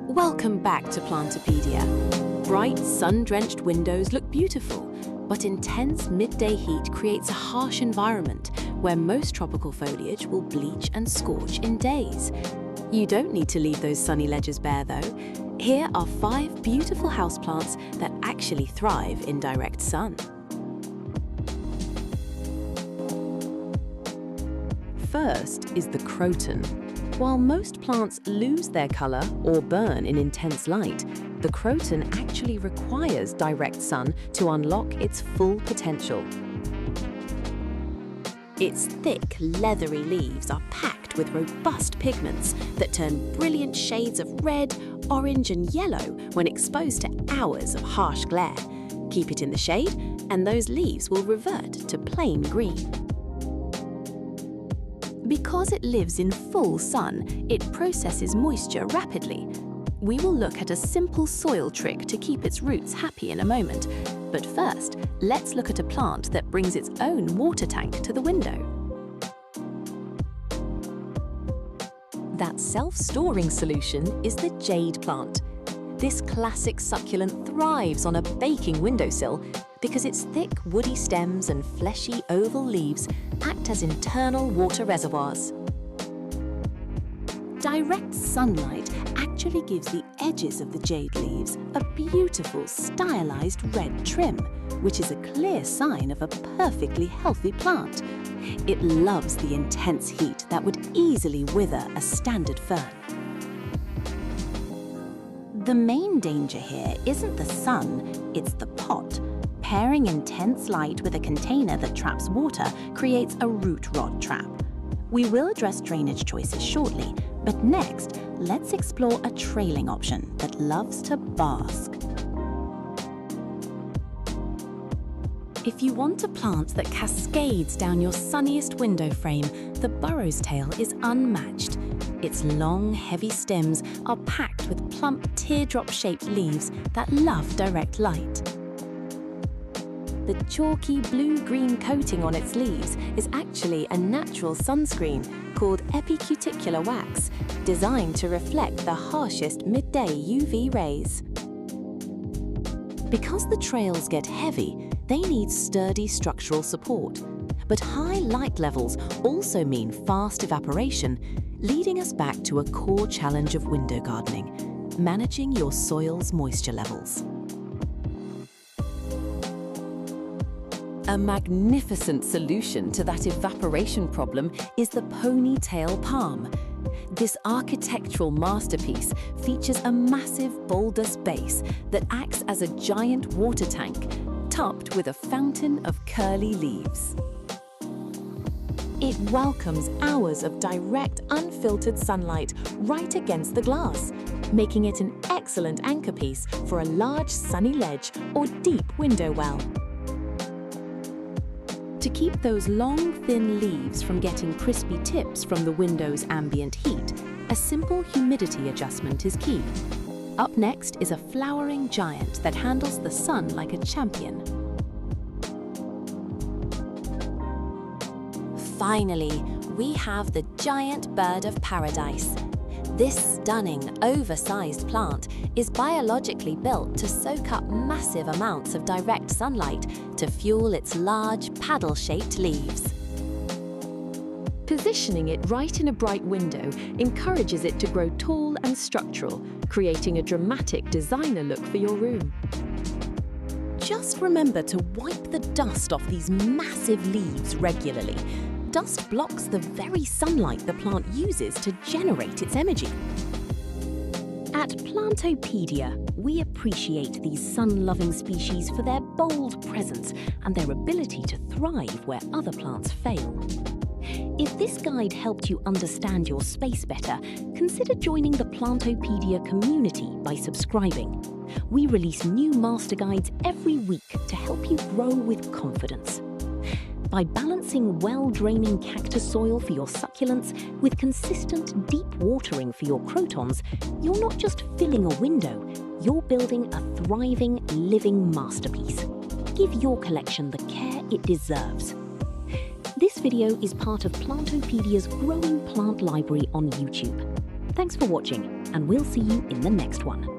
Welcome back to Plantopedia. Bright, sun-drenched windows look beautiful, but intense midday heat creates a harsh environment where most tropical foliage will bleach and scorch in days. You don't need to leave those sunny ledges bare though. Here are 5 beautiful houseplants that actually thrive in direct sun. First is the croton. While most plants lose their color or burn in intense light, the croton actually requires direct sun to unlock its full potential. Its thick, leathery leaves are packed with robust pigments that turn brilliant shades of red, orange, and yellow when exposed to hours of harsh glare. Keep it in the shade, and those leaves will revert to plain green. Because it lives in full sun, it processes moisture rapidly. We will look at a simple soil trick to keep its roots happy in a moment. But first, let's look at a plant that brings its own water tank to the window. That self-storing solution is the jade plant. This classic succulent thrives on a baking windowsill because its thick, woody stems and fleshy oval leaves act as internal water reservoirs. Direct sunlight actually gives the edges of the jade leaves a beautiful, stylized red trim, which is a clear sign of a perfectly healthy plant. It loves the intense heat that would easily wither a standard fern. The main danger here isn't the sun, it's the pot. Pairing intense light with a container that traps water creates a root rot trap. We will address drainage choices shortly, but next, let's explore a trailing option that loves to bask. If you want a plant that cascades down your sunniest window frame, the burrow's tail is unmatched. Its long, heavy stems are packed with plump, teardrop-shaped leaves that love direct light. The chalky blue-green coating on its leaves is actually a natural sunscreen called epicuticular wax, designed to reflect the harshest midday UV rays. Because the trails get heavy, they need sturdy structural support. But high light levels also mean fast evaporation, leading us back to a core challenge of window gardening: managing your soil's moisture levels. A magnificent solution to that evaporation problem is the ponytail palm. This architectural masterpiece features a massive bulbous base that acts as a giant water tank, topped with a fountain of curly leaves. It welcomes hours of direct, unfiltered sunlight right against the glass, making it an excellent anchor piece for a large sunny ledge or deep window well. To keep those long, thin leaves from getting crispy tips from the window's ambient heat, a simple humidity adjustment is key. Up next is a flowering giant that handles the sun like a champion. Finally, we have the giant bird of paradise. This stunning, oversized plant is biologically built to soak up massive amounts of direct sunlight to fuel its large, paddle-shaped leaves. Positioning it right in a bright window encourages it to grow tall and structural, creating a dramatic designer look for your room. Just remember to wipe the dust off these massive leaves regularly. Dust blocks the very sunlight the plant uses to generate its energy. At Plantopedia, we appreciate these sun-loving species for their bold presence and their ability to thrive where other plants fail. If this guide helped you understand your space better, consider joining the Plantopedia community by subscribing. We release new master guides every week to help you grow with confidence. By balancing well-draining cactus soil for your succulents with consistent, deep watering for your crotons, you're not just filling a window, you're building a thriving, living masterpiece. Give your collection the care it deserves. This video is part of Plantopedia's growing plant library on YouTube. Thanks for watching, and we'll see you in the next one.